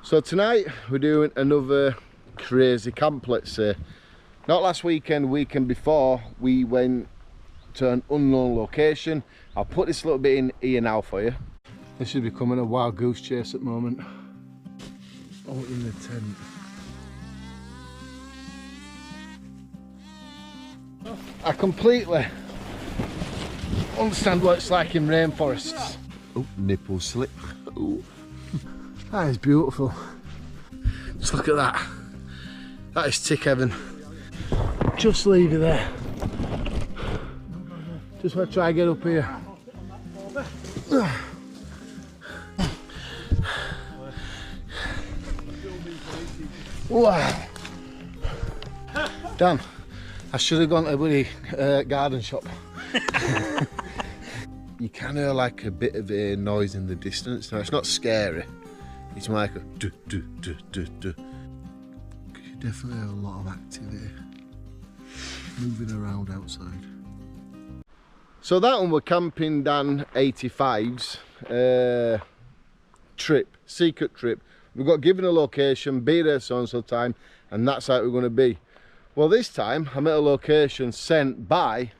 So tonight we're doing another crazy camp, let's say. Not last weekend, weekend before, we went to an unknown location. I'll put this little bit in here now for you. This is becoming a wild goose chase at the moment. Out in the tent. I completely understand what it's like in rainforests. Oh, nipple slip. Oh. That is beautiful. Just look at that. That is tick heaven. Just leave it there. Just want to try and get up here. Wow. Damn. I should have gone to a bloody garden shop. You can hear like a bit of a noise in the distance. Now it's not scary. It's like a do do do do do. You definitely have a lot of activity moving around outside. So that one we're camping Dan 85's trip, secret trip. We got given a location, be there so and so time, and that's how we're going to be. Well, this time I'm at a location sent by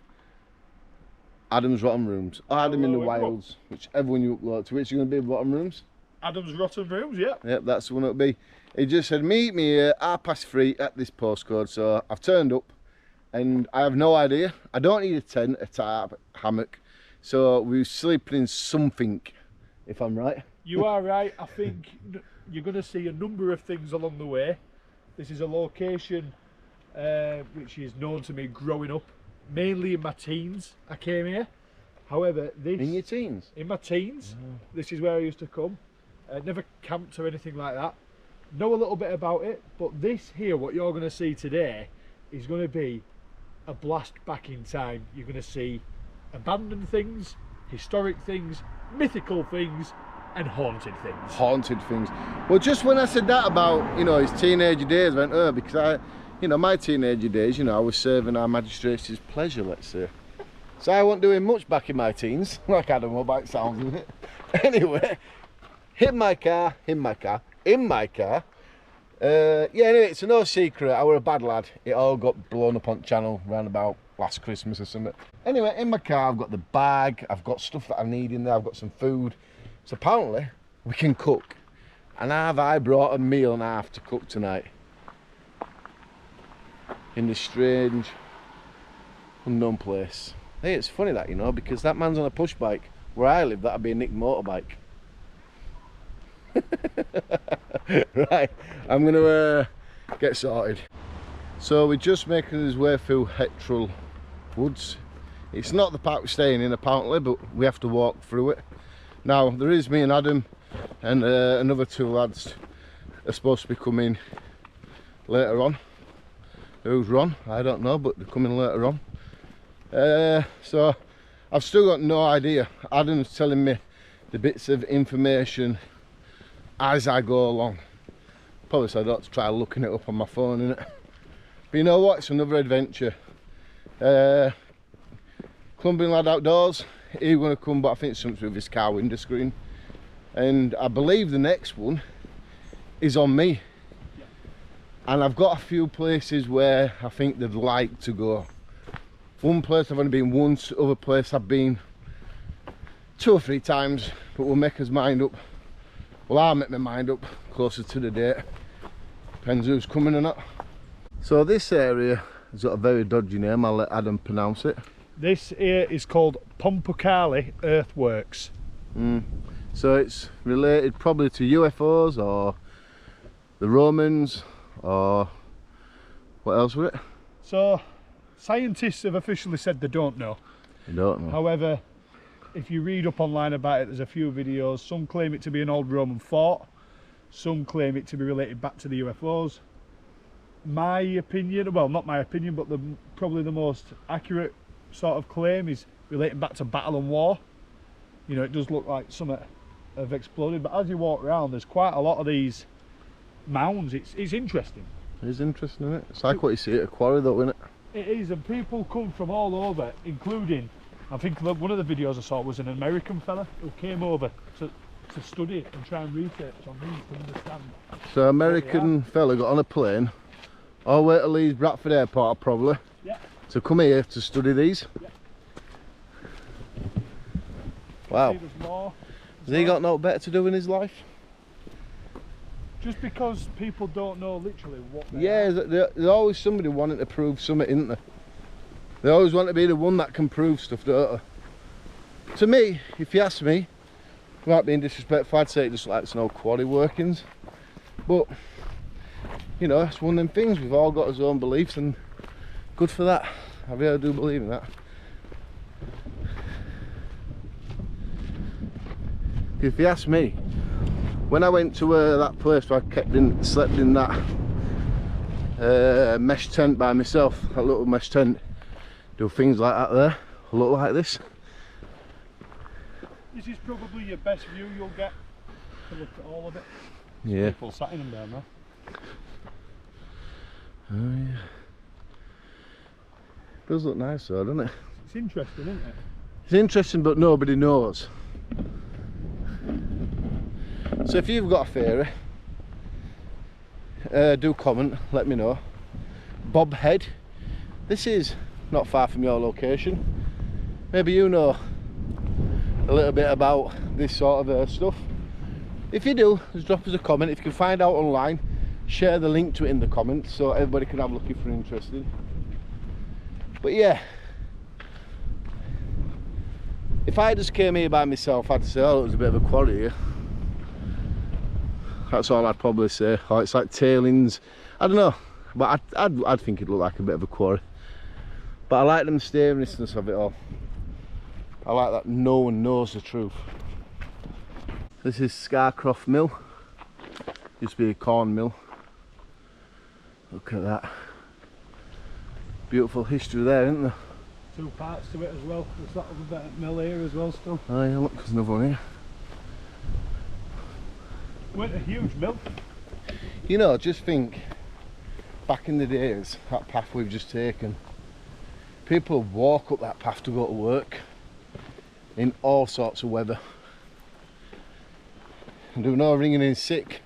Adam's Rotten Rooms, or Adam in the Wilds, whichever one you upload to. Which is going to be Rotten Rooms? Adam's Rotten Rooms, yeah. Yep, that's the one it'll be. He just said, meet me here 3:30 at this postcode. So I've turned up and I have no idea. I don't need a tent, a tarp, hammock. So we're sleeping in something, if I'm right. You are right. I think you're going to see a number of things along the way. This is a location which is known to me growing up. Mainly in my teens, I came here. However, this... In your teens? In my teens. Oh. This is where I used to come. Never camped or anything like that. Know a little bit about it, but this here, what you're going to see today, is going to be a blast back in time. You're going to see abandoned things, historic things, mythical things, and haunted things. Haunted things. Well, just when I said that about, you know, his teenage days, I went, because my teenager days, I was serving our magistrate's pleasure, let's say. So I wasn't doing much back in my teens, like Adam will by the sounds of it. Anyway, in my car. Yeah, anyway, it's no secret, I were a bad lad. It all got blown up on channel round about last Christmas or something. Anyway, in my car, I've got the bag, I've got stuff that I need in there, I've got some food. So apparently, we can cook. And I brought a meal and a half to cook tonight. In this strange, unknown place. Hey, it's funny that, because that man's on a push bike. Where I live, that'd be a Nick motorbike. Right, I'm gonna get sorted. So we're just making his way through Hettrell Woods. It's not the park we're staying in apparently, but we have to walk through it. Now, there is me and Adam and another two lads are supposed to be coming later on. Who's Ron? I don't know, but they're coming later on. So I've still got no idea. Adam's telling me the bits of information as I go along. Probably said I ought to try looking it up on my phone, innit? But you know what? It's another adventure. Clumbing Lad Outdoors, he's going to come, but I think it's something with his car window screen. And I believe the next one is on me. And I've got a few places where I think they'd like to go. One place I've only been once, other place I've been 2 or 3 times, but we'll make us mind up. Well, I'll make my mind up closer to the date. Depends who's coming or not. So this area has got a very dodgy name, I'll let Adam pronounce it. This here is called Pompocali Earthworks. So it's related probably to UFOs or the Romans, or what else was it? So scientists have officially said they don't know. They don't know. However, if you read up online about it, there's a few videos. Some claim it to be an old Roman fort, some claim it to be related back to the UFOs. My opinion, well, not my opinion, but probably the most accurate sort of claim is relating back to battle and war. It does look like something have exploded, but as you walk around, there's quite a lot of these mounds. It's interesting. It is interesting, isn't it? It's like what you see at a quarry though, isn't it? It is, and people come from all over, including, I think one of the videos I saw was an American fella who came over to to study and try and research on these to understand. So American fella got on a plane all the way to Leeds Bradford Airport probably, to come here to study these. Wow. See, there's more. Has he got no better to do in his life? Just because people don't know literally what they Yeah, are. there's always somebody wanting to prove something, isn't there? They always want to be the one that can prove stuff, don't they? To me, if you ask me, without being disrespectful, I'd say it just like it's no quarry workings. But, you know, it's one of them things. We've all got our own beliefs, and good for that. I really do believe in that. If you ask me, when I went to that place where I slept in that mesh tent by myself, that little mesh tent, do things like that there, look like this. This is probably your best view you'll get to look at all of it. Yeah. People sat in them down there. Oh yeah. Does look nice though, doesn't it? It's interesting, isn't it? It's interesting, but nobody knows. So if you've got a theory, do comment, let me know. Bob Head, this is not far from your location. Maybe you know a little bit about this sort of stuff. If you do, just drop us a comment. If you can find out online, share the link to it in the comments so everybody can have a look if you're interested. But yeah, if I just came here by myself, I'd say, oh, it was a bit of a quarry here. That's all I'd probably say. Oh, it's like tailings. I don't know, but I'd think it'd look like a bit of a quarry. But I like the mysteriousness of it all. I like that no one knows the truth. This is Scarcroft Mill. Used to be a corn mill. Look at that. Beautiful history there, isn't there? Two parts to it as well. There's that other mill here as well still. Oh yeah, look, there's another one here. Weren't a huge mill. You know, just think, back in the days, that path we've just taken, people would walk up that path to go to work in all sorts of weather. And there was no ringing in sick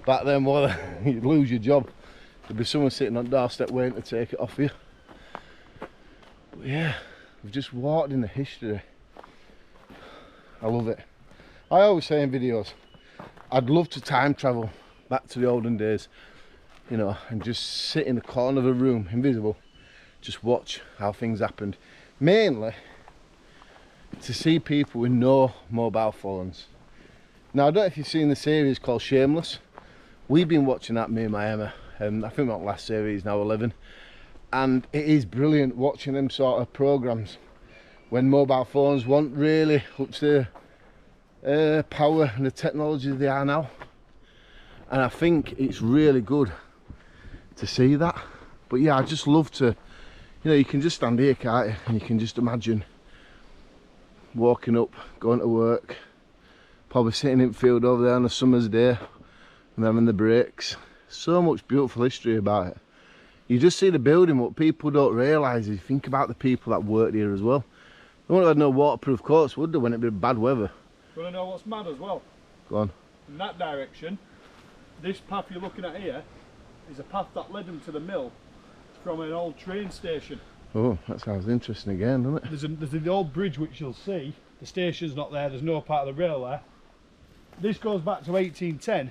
back then, well, you'd lose your job. There'd be someone sitting on the doorstep waiting to take it off you. But yeah, we've just walked in the history. I love it. I always say in videos, I'd love to time travel back to the olden days, you know, and just sit in the corner of a room, invisible, just watch how things happened. Mainly to see people with no mobile phones. Now, I don't know if you've seen the series called Shameless. We've been watching that, me and my Emma. I think that last series now 11, and it is brilliant watching them sort of programs when mobile phones weren't really up to power and the technology they are now. And I think it's really good to see that. But yeah, I just love to, you know, you can just stand here, can't you, and you can just imagine walking up, going to work, probably sitting in the field over there on a summer's day and having the breaks. So much beautiful history about it. You just see the building. What people don't realise is, you think about the people that worked here as well. They wouldn't have had no waterproof coats, would they, when it'd be bad weather? You want to know what's mad as well? Go on. In that direction, this path you're looking at here is a path that led them to the mill from an old train station. Oh, that sounds interesting again, doesn't it? There's the old bridge which you'll see. The station's not there, there's no part of the rail there. This goes back to 1810,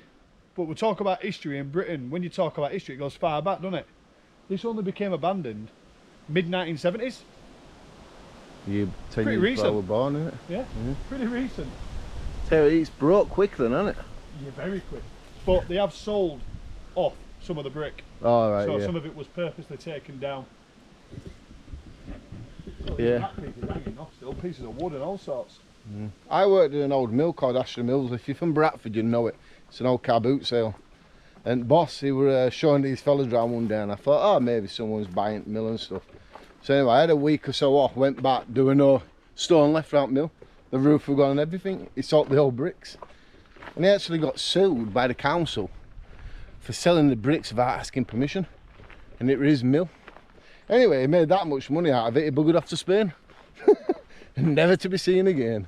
but we talk about history in Britain. When you talk about history, it goes far back, doesn't it? This only became abandoned mid-1970s. You 10 Pretty years recent. before we were born, isn't it? Yeah, pretty recent. Tell you, it's broke quick then, hasn't it? Yeah, very quick. But they have sold off some of the brick. Oh, right, So yeah. some of it was purposely taken down. Yeah. That piece is hanging off still, pieces of wood and all sorts. I worked in an old mill called Ashley Mills. If you're from Bradford, you know it. It's an old car boot sale. And boss, he were showing these fellas around one day, and I thought, oh, maybe someone's buying the mill and stuff. So anyway, I had a week or so off, went back, there were no stone left around mill. The roof was gone and everything. He sold the old bricks. And he actually got sued by the council for selling the bricks without asking permission. And it was his mill. Anyway, he made that much money out of it, he buggered off to Spain. And never to be seen again.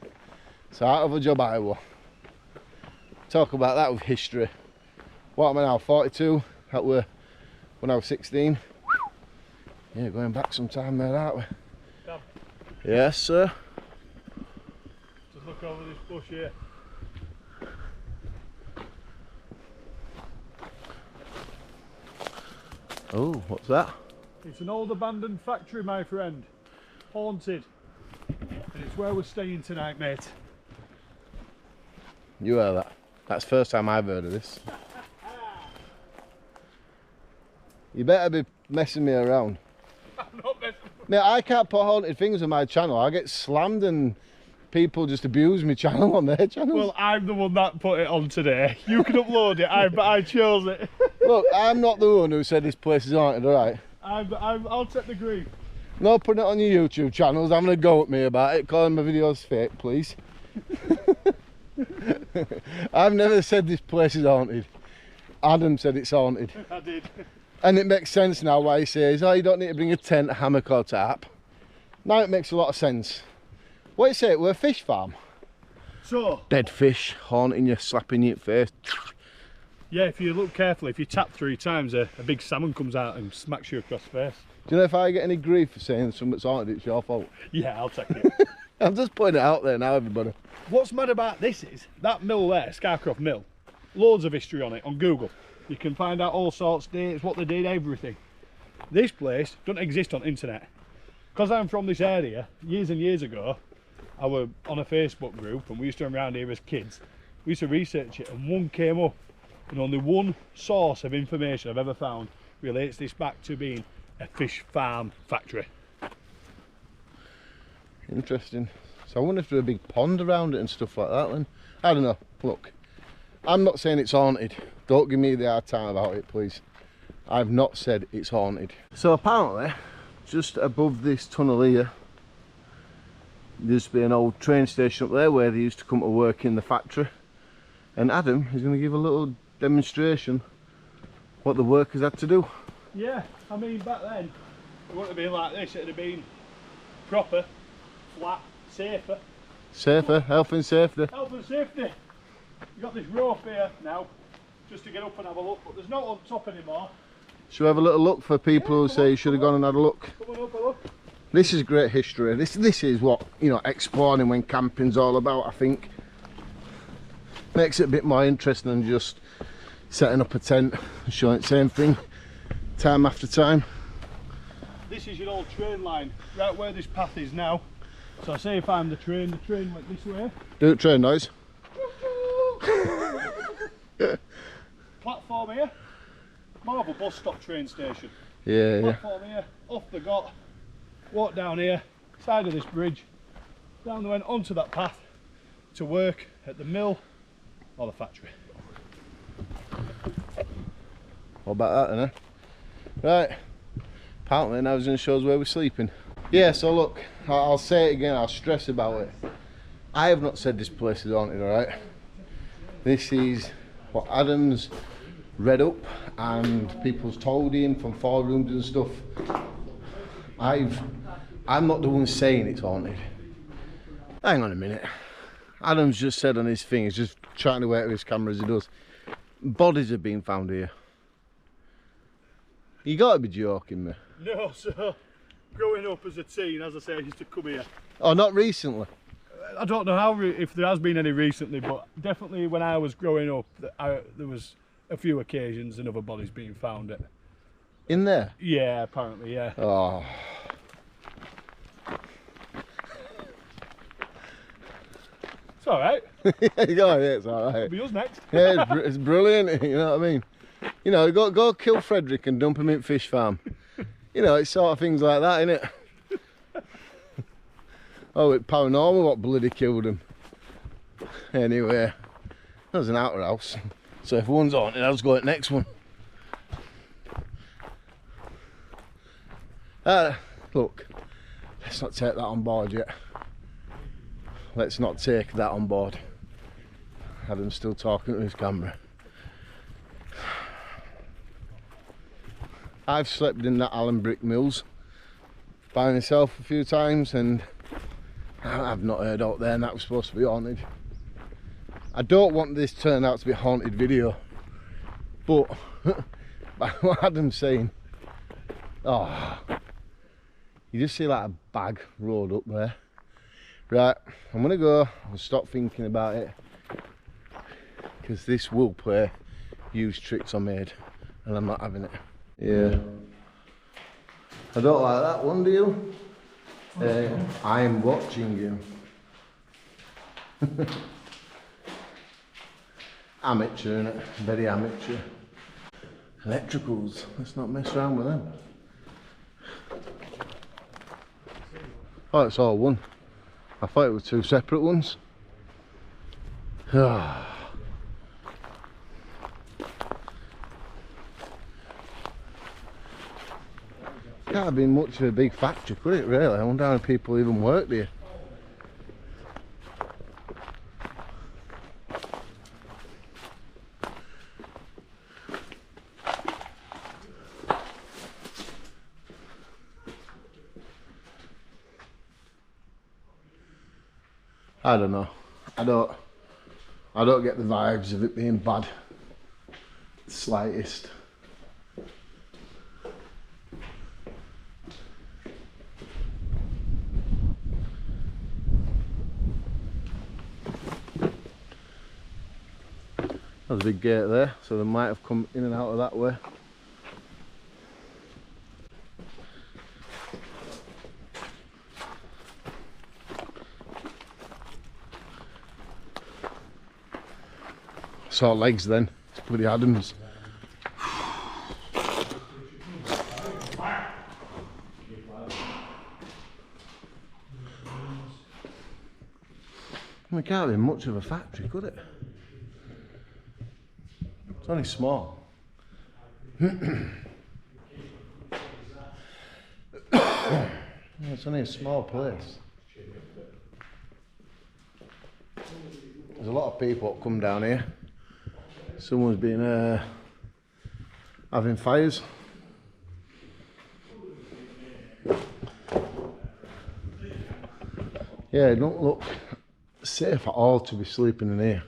So out of a job I was. Talk about that with history. What am I now, 42? That were when I was 16. Yeah, going back some time there, aren't we? Dad, Yes, sir. just look over this bush here. Oh, what's that? It's an old abandoned factory, my friend. Haunted. And it's where we're staying tonight, mate. You heard that? That's the first time I've heard of this. You better be messing me around. I'm not messing. Mate, I can't put haunted things on my channel. I get slammed and people just abuse my channel on their channels. Well, I'm the one that put it on today. You can upload it, but I chose it. Look, I'm not the one who said this place is haunted, alright? I'll take the grief. No putting it on your YouTube channels, having a go at me about it, calling my videos fake, please. I've never said this place is haunted. Adam said it's haunted. I did. And it makes sense now why he says, oh, you don't need to bring a tent, a hammock or tarp. Now it makes a lot of sense. What do you say, we're a fish farm? So, Dead fish, haunting you, slapping you in the face. yeah, if you look carefully, if you tap 3 times, a big salmon comes out and smacks you across the face. Do you know if I get any grief for saying something's haunted, it's your fault? Yeah, I'll take it. I'm just putting it out there now, everybody. What's mad about this is, that mill there, Scarcroft Mill, loads of history on it on Google. You can find out all sorts, dates, what they did, everything. This place doesn't exist on internet. Because I'm from this area, years and years ago, I was on a Facebook group and we used to run around here as kids. We used to research it and one came up, and only one source of information I've ever found relates this back to being a fish farm factory. Interesting. So I wonder if there's a big pond around it and stuff like that then. I don't know. Look, I'm not saying it's haunted. Don't give me the hard time about it, please. I've not said it's haunted. So apparently, just above this tunnel here, there used to be an old train station up there where they used to come to work in the factory. And Adam is going to give a little demonstration what the workers had to do. Yeah, I mean back then, it wouldn't have been like this, it'd have been proper, flat, safer. Safer, health and safety. Health and safety. You've got this rope here now, just to get up and have a look, but there's no on top anymore. Should we have a little look for people who say you should have gone and had a look? Come on up, a look. This is great history. This is what, you know, exploring when camping's all about, I think. Makes it a bit more interesting than just setting up a tent and showing the same thing time after time. This is your old train line, right where this path is now. So say if I'm the train went this way. Do it train noise. Platform here, more of a bus stop train station. Yeah, Platform here, off the got, walk down here, side of this bridge, down the end onto that path to work at the mill or the factory. What about that then, eh? Right, apparently now he's going to show us where we're sleeping. Yeah, so look, I'll say it again, I'll stress about it. I have not said this place is haunted, alright? This is what Adam's read up and people's told him from forums and stuff. I'm not the one saying it's haunted. Hang on a minute. Adam's just said on his thing, he's just trying to work with his camera as he does. Bodies have been found here. You gotta be joking me. No, so growing up as a teen, as I say, I used to come here. Oh, not recently? I don't know how if there has been any recently, but definitely when I was growing up, there was a few occasions and other bodies being found. In there? Yeah, apparently, yeah. Oh. It's all right. Yeah, it's alright. It'll be us next. Yeah, it's brilliant, you know what I mean? You know, go kill Frederick and dump him in fish farm. You know, it's sort of things like that, innit? Oh, it's paranormal what bloody killed him. Anyway, there's an outhouse. So if one's haunted, I'll just go to the next one. Look, let's not take that on board yet. Let's not take that on board. Adam's still talking to his camera. I've slept in that Allen brick mills by myself a few times and I've not heard out there and that was supposed to be haunted. I don't want this to turn out to be a haunted video, but what Adam's saying, oh, you just see like a bag rolled up there. Right, I'm gonna go and stop thinking about it, because this will play huge tricks on me, and I'm not having it. Yeah, I don't like that one, do you? I'm watching you. Amateur, innit? Very amateur. Electricals, let's not mess around with them. Oh, it's all one. I thought it was two separate ones. Can't have been much of a big factory, could it really? I wonder how many people even work here. I don't know. I don't get the vibes of it being bad. The slightest. There's a big gate there, so they might have come in and out of that way. Saw legs then, it's bloody Adams. It can't be much of a factory, could it? It's only small. It's only a small place. There's a lot of people that come down here. Someone's been having fires. Yeah, it don't look safe at all to be sleeping in here.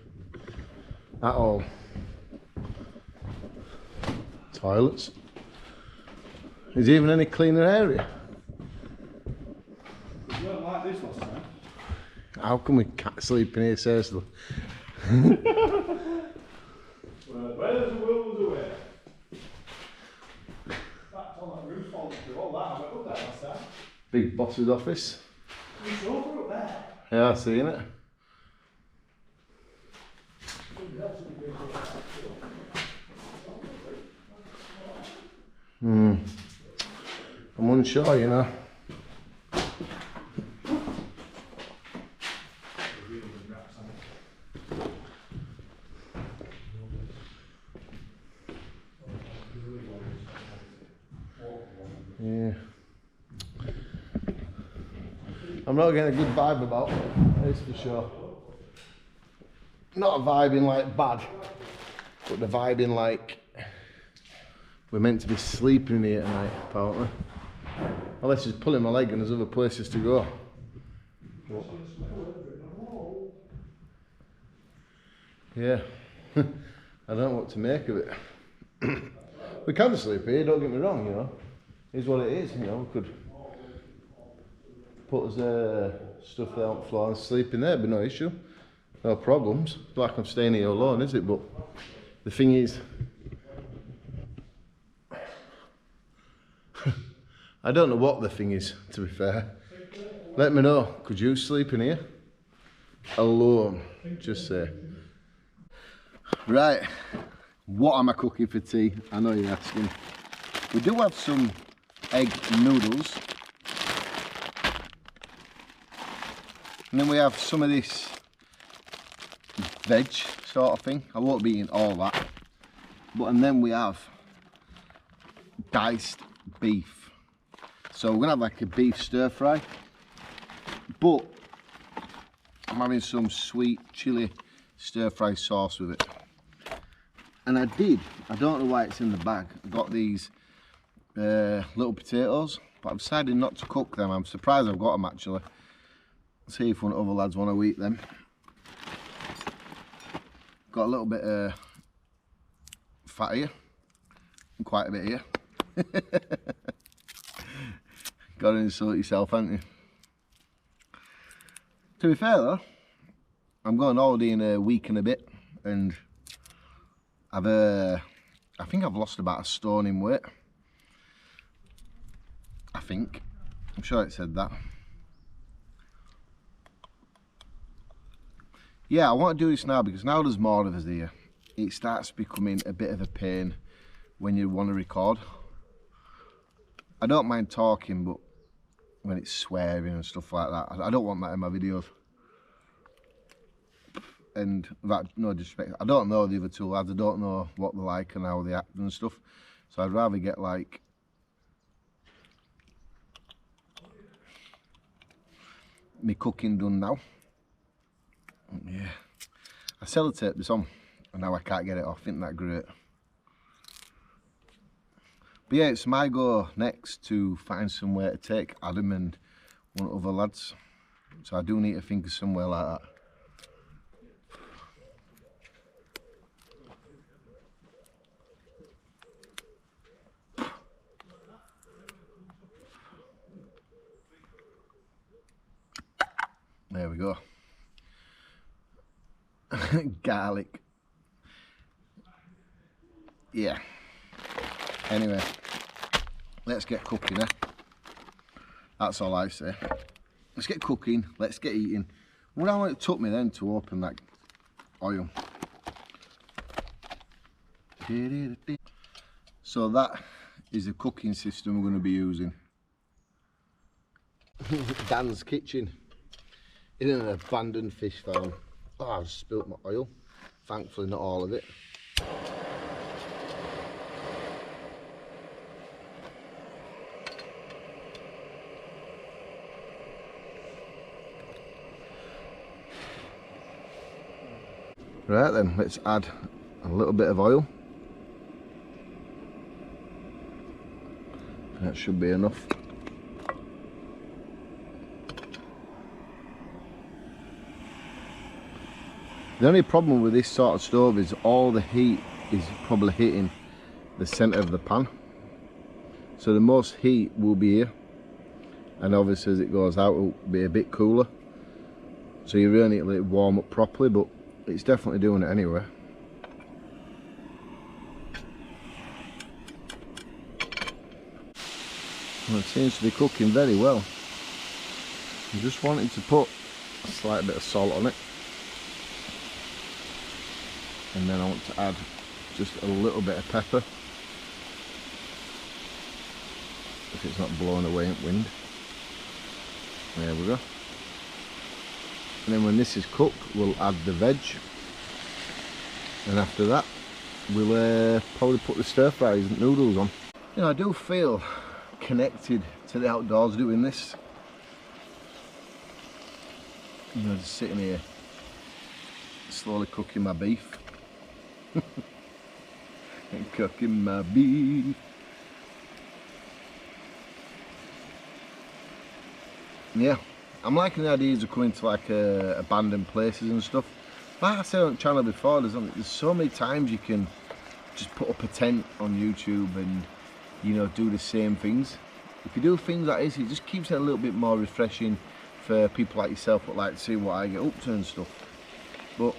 At all. Toilets. Is there even any cleaner area? You weren't like this last time. How come we can't sleep in here, seriously? Well, where there's a will, there's a way. That on that roof falling through all that, I went up there last time. Big boss's office. There's a sofa up there. Yeah, I've seen it. I'm unsure, you know. Yeah. I'm not getting a good vibe about it, that's for sure. Not a vibing like bad, but the vibing like we're meant to be sleeping in here tonight, apparently. Unless he's pulling my leg and there's other places to go. Yeah, I don't know what to make of it. We can sleep here, don't get me wrong, you know. It's what it is, you know. We could put us stuff there on the floor and sleep in there, but no issue. No problems. It's like I'm staying here alone, is it? But the thing is, I don't know what the thing is, to be fair. Let me know. Could you sleep in here? Alone, just say. Right, what am I cooking for tea? I know you're asking. We do have some egg noodles. And then we have some of this veg sort of thing. I won't be eating all that. And then we have diced beef. So we're gonna have like a beef stir fry. But I'm having some sweet chili stir fry sauce with it. And I don't know why it's in the bag. I got these little potatoes, but I've decided not to cook them. I'm surprised I've got them actually. See if one of the other lads want to eat them. got a little bit of fat here, and quite a bit here. Got to insult yourself, haven't you? To be fair though, I'm going on holiday in a week and a bit, and I think I've lost about 1 stone in weight. I'm sure it said that. Yeah, I want to do this now because now there's more of us here, it starts becoming a bit of a pain when you want to record. I don't mind talking, but when it's swearing and stuff like that, I don't want that in my videos. And that, no disrespect, I don't know the other two lads, I don't know what they're like and how they act and stuff, so I'd rather get like me cooking done now. Yeah, I sellotaped this on and now I can't get it off. Isn't that great? But yeah, it's my go next to find somewhere to take Adam and one of the other lads, so I do need to think of somewhere like that. There we go. Garlic. Yeah. Anyway, let's get cooking, eh? That's all I say. Let's get cooking, let's get eating. Well, how long it took me then to open that oil. So that is the cooking system we're going to be using. Dan's kitchen. In an abandoned fish farm. Oh, I've spilt my oil. Thankfully not all of it. Right then, let's add a little bit of oil. That should be enough. The only problem with this sort of stove is all the heat is probably hitting the centre of the pan. So the most heat will be here, and obviously as it goes out it will be a bit cooler. So you really need to let it warm up properly, but it's definitely doing it anyway. Well, it seems to be cooking very well. I'm just wanting to put a slight bit of salt on it. And then I want to add just a little bit of pepper, if it's not blowing away in wind. There we go. And then when this is cooked, we'll add the veg, and after that we'll probably put the stir fries and noodles on. You know, I do feel connected to the outdoors doing this. You know, just sitting here slowly cooking my beef. And cooking my beef. Yeah, I'm liking the ideas of coming to like abandoned places and stuff. Like I said on the channel before, there's so many times you can just put up a tent on YouTube and, you know, do the same things. If you do things like this, it just keeps it a little bit more refreshing for people like yourself that like to see what I get up to and stuff. But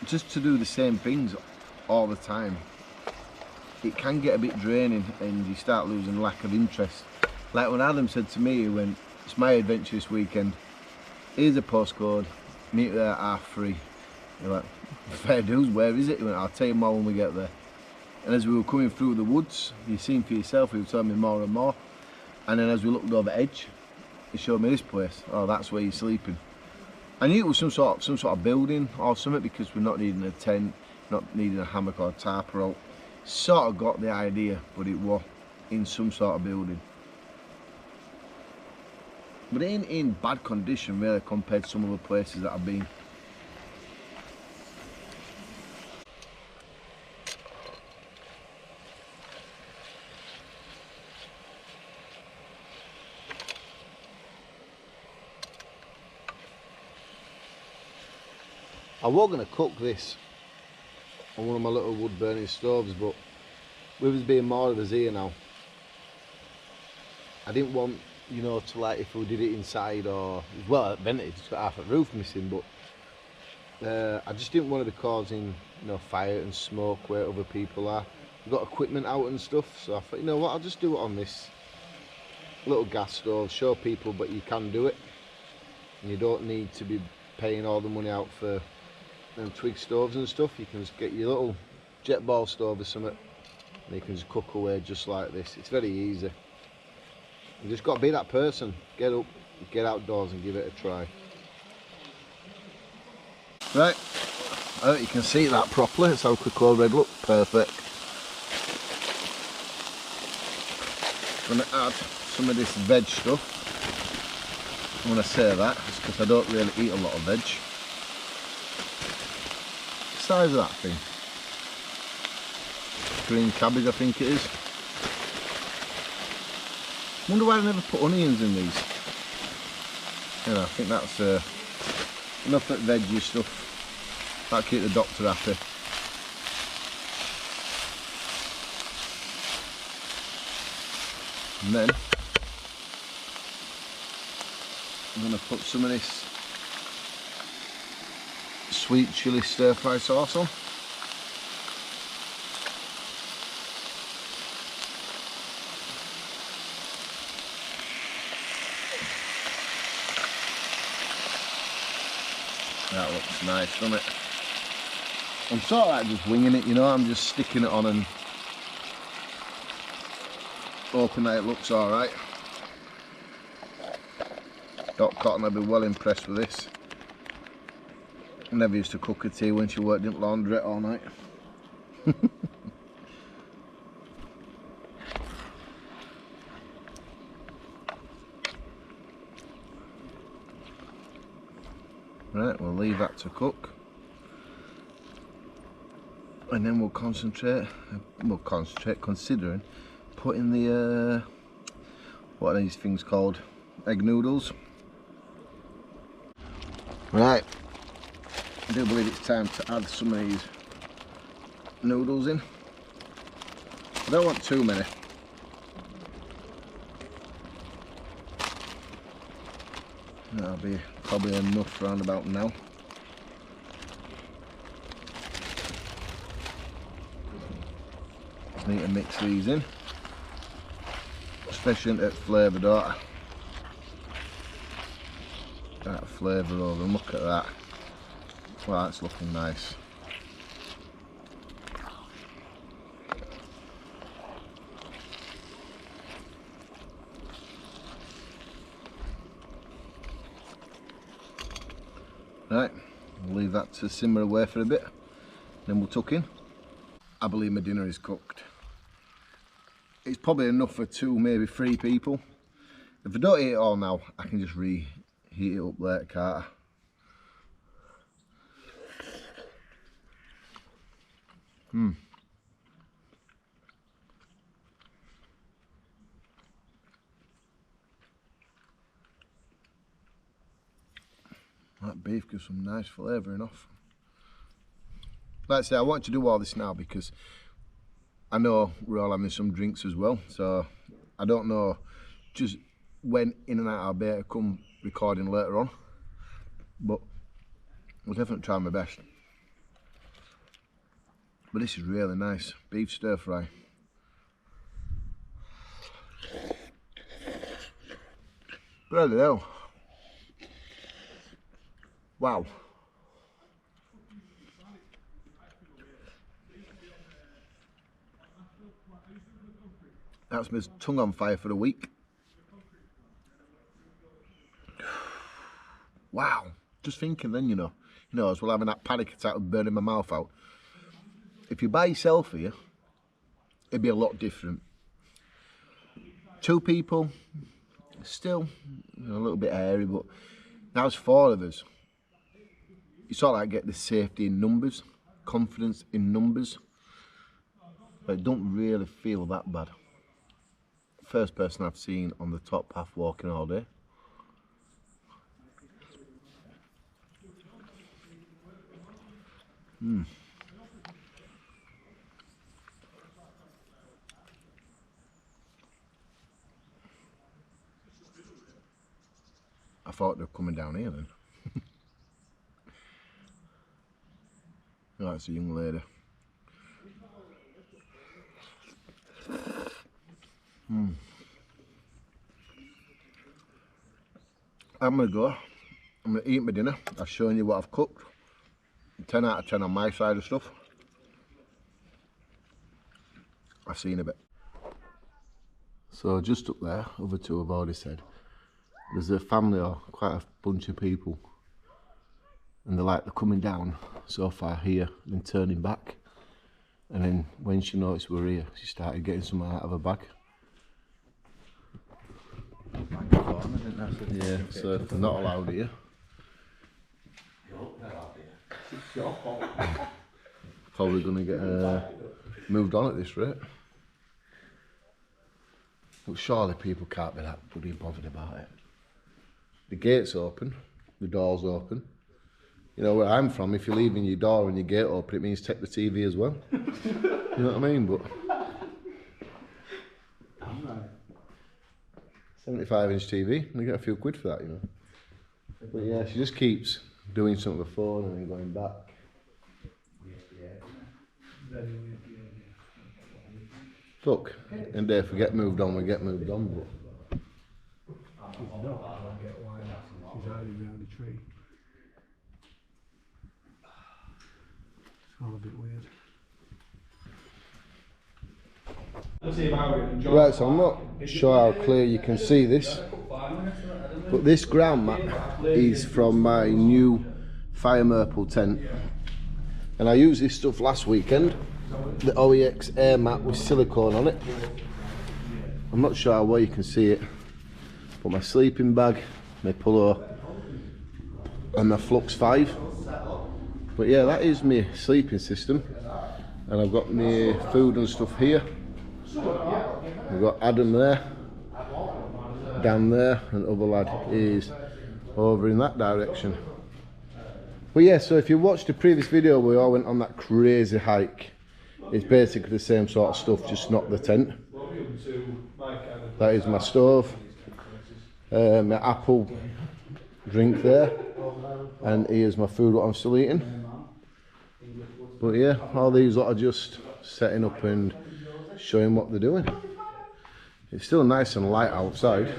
just to do the same things all the time, it can get a bit draining and you start losing lack of interest. Like when Adam said to me, he went, "It's my adventure this weekend, here's a postcode, meet you there at 3:30. You're like, fair dues, where is it? He went, "I'll tell you more when we get there." And as we were coming through the woods, you've seen for yourself, he was telling me more and more. And then as we looked over the edge, he showed me this place. Oh, that's where you're sleeping. I knew it was some sort of building or something, because we're not needing a tent, not needing a hammock or a tarp rope. Sort of got the idea, but it was in some sort of building. But it ain't in bad condition really compared to some other places that I've been. I was going to cook this on one of my little wood burning stoves, but with us being more of us here now, I didn't want, you know, to like if we did it inside or, well, vented, it's got half a roof missing, but I just didn't want to be causing, you know, fire and smoke where other people are. We've got equipment out and stuff, so I thought, you know what, I'll just do it on this little gas stove, show people, but you can do it. And you don't need to be paying all the money out for them twig stoves and stuff. You can just get your little jet ball stove or something, and you can just cook away just like this. It's very easy. You just got to be that person. Get up, get outdoors and give it a try. Right, I hope you can see that properly. Let's have a quick old red look. Perfect. I'm going to add some of this veg stuff. When I say that, it's because I don't really eat a lot of veg. What size of that thing? Green cabbage, I think it is. Wonder why I never put onions in these. You know, I think that's enough of veggie stuff. That'll keep the doctor happy. And then I'm going to put some of this sweet chilli stir fry sauce on. That looks nice, doesn't it? I'm sort of like just winging it, you know, I'm just sticking it on and hoping that it looks alright. Doc Cotton will be well impressed with this. Never used to cook a tea when she worked in laundrette all night. Right, we'll leave that to cook. And then we'll concentrate considering putting the, what are these things called? Egg noodles. Right, I do believe it's time to add some of these noodles in. I don't want too many. That'll be probably enough round about now. Just need to mix these in, especially into flavour, don't I? That flavour over them, look at that. Well, that's looking nice. Right, we'll leave that to simmer away for a bit, then we'll tuck in. I believe my dinner is cooked. It's probably enough for 2, maybe 3 people. If I don't eat it all now, I can just reheat it up later, can't I? That beef gives some nice flavouring off. Like I say, I want to do all this now because I know we're all having some drinks as well, so I don't know just when in and out I'll be able to come recording later on, but I'll definitely try my best. But this is really nice, beef stir fry. Bloody hell. Wow. That's my tongue on fire for a week. Wow. Just thinking then, you know, as well having that panic attack of burning my mouth out. If you're by yourself here, it'd be a lot different. 2 people, still a little bit hairy, but now it's 4 of us. You sort of like get the safety in numbers, confidence in numbers, but it don't really feel that bad. First person I've seen on the top path walking all day. thought they were coming down here then. Oh, it's a young lady. I'm gonna go. I'm gonna eat my dinner. I've shown you what I've cooked. 10 out of 10 on my side of stuff. I've seen a bit. So just up there, other two I've already said, there's a family or quite a bunch of people, and they're coming down so far here, then turning back, and then when she noticed we were here, she started getting something out of her bag. Yeah, so they're not allowed here. Probably going to get moved on at this rate. But surely people can't be that bloody bothered about it. The gate's open, the door's open. You know where I'm from, if you're leaving your door and your gate open, it means take the TV as well. You know what I mean? But 75-inch TV, and you get a few quid for that, you know. But yeah, she just keeps doing something with her phone and then going back. Look, and if we get moved on, we get moved on, but... She's not, I don't get why. She's hiding behind a tree. It's all a bit weird. Right, so I'm not sure how clear you can see this, but this ground mat is from my new Fire Merple tent, and I used this stuff last weekend, the OEX air mat with silicone on it. I'm not sure how well you can see it, but my sleeping bag, my pillow and my Flux 5. But yeah, that is my sleeping system, and I've got my food and stuff here. We've got Adam there, down there, and the other lad is over in that direction. But yeah, so if you watched the previous video we all went on that crazy hike, it's basically the same sort of stuff, just not the tent. That is my stove, my apple drink there, and here's my food what I'm still eating. But yeah, all these lot are just setting up and showing what they're doing. It's still nice and light outside.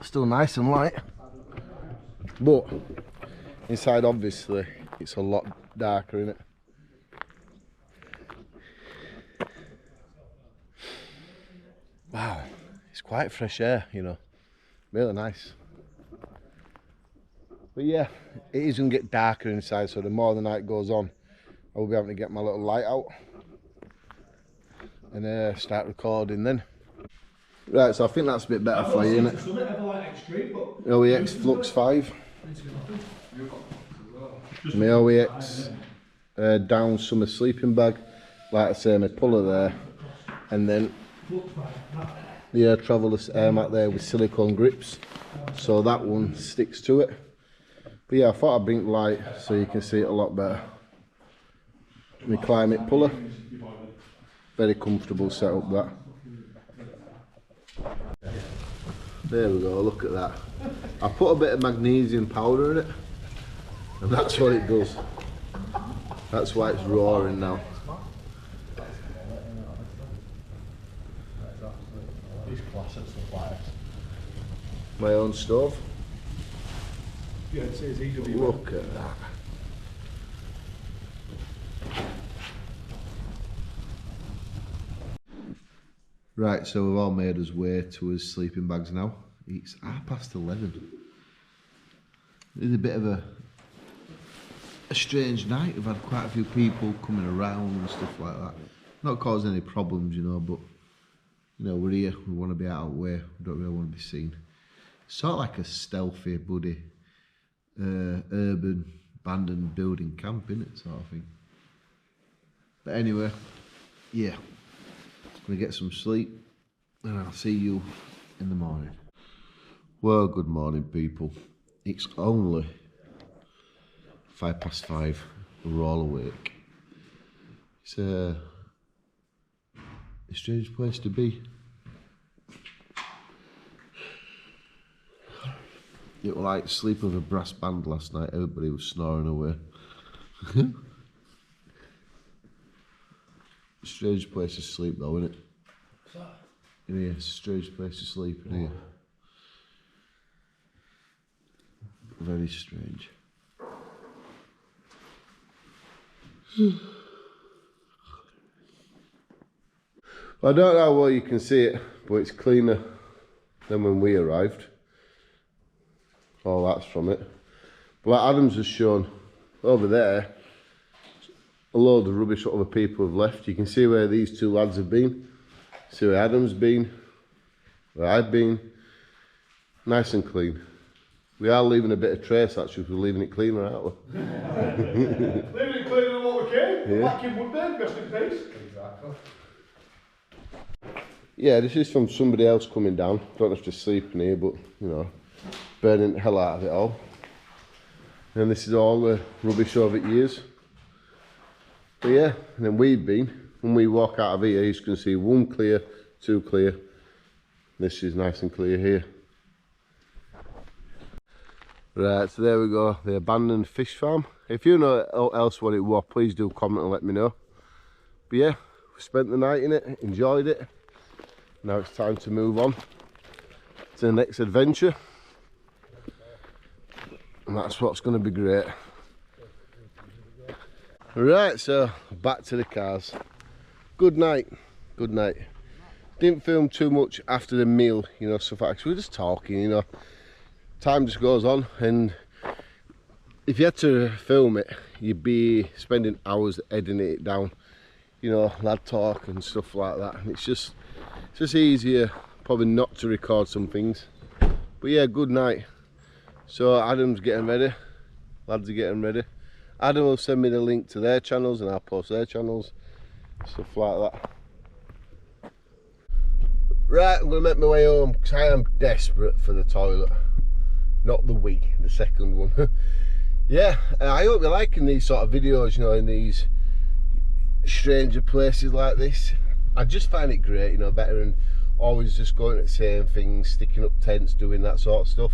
Still nice and light. But inside obviously it's a lot darker, isn't it? Wow, it's quite fresh air, you know. Really nice. But yeah, it is going to get darker inside, so the more the night goes on, I will be having to get my little light out and start recording then. Right, so I think that's a bit better for you, isn't it? OEX Flux 5. My OEX down summer sleeping bag, like I say, my puller there, and then the Air Traveller air mat there with silicone grips, so that one sticks to it. But yeah, I thought I'd bring the light so you can see it a lot better. My climate puller, very comfortable setup that. There we go, look at that. I put a bit of magnesium powder in it, and that's what it does. That's why it's roaring now. My own stove. Yeah, it says EW. Look at that. Right, so we've all made us way to his sleeping bags now. It's 11:30. It's a bit of a strange night. We've had quite a few people coming around and stuff like that. Not causing any problems, you know, but you know, we're here, we want to be out of the way, we don't really want to be seen. Sort of like a stealthy, buddy, urban, abandoned building camp, innit, sort of thing. But anyway, yeah, I'm going to get some sleep, and I'll see you in the morning. Well, good morning, people. It's only 5:05, we're all awake. It's a strange place to be. It was like sleep with a brass band last night. Everybody was snoring away. Strange place to sleep though, isn't it? What's that? In here, it's a strange place to sleep in here. Very strange. I don't know how well you can see it, but it's cleaner than when we arrived. All that's from it. But like Adams has shown over there, a load of rubbish that other people have left. You can see where these two lads have been. See where Adam's been, where I've been. Nice and clean. We are leaving a bit of trace actually, we're leaving it cleaner, aren't we? Leaving it cleaner than what we came. Yeah. Back in Woodman, rest in peace. Exactly. Yeah, this is from somebody else coming down. Don't have to sleep in here, but you know, burning the hell out of it all. And this is all the rubbish over years. But yeah, and then we've been, when we walk out of here, you can see one clear, two clear. This is nice and clear here. Right, so there we go, the abandoned fish farm. If you know else what it was, please do comment and let me know. But yeah, we spent the night in it, enjoyed it. Now it's time to move on to the next adventure. And that's what's going to be great. Right, so back to the cars. Good night, good night. Didn't film too much after the meal, you know, stuff like that. We were just talking, you know. Time just goes on, and if you had to film it, you'd be spending hours editing it down, you know, lad talk and stuff like that. And it's just easier probably not to record some things. But yeah, good night. So Adam's getting ready, lads are getting ready. Adam will send me the link to their channels and I'll post their channels, stuff like that. Right, I'm going to make my way home because I am desperate for the toilet. Not the wee, the second one. Yeah, I hope you're liking these sort of videos, you know, in these stranger places like this. I just find it great, you know, better than always just going to the same things, sticking up tents, doing that sort of stuff.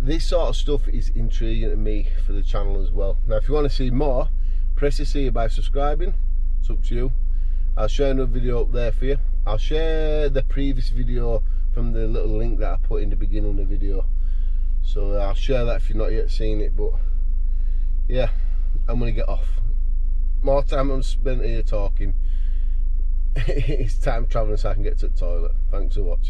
This sort of stuff is intriguing to me for the channel as well. Now if you want to see more, press the C by subscribing, it's up to you. I'll share another video up there for you. I'll share the previous video from the little link that I put in the beginning of the video. So I'll share that if you've not yet seen it. But yeah, I'm going to get off. More time I'm spent here talking. It's time travelling so I can get to the toilet. Thanks for watching.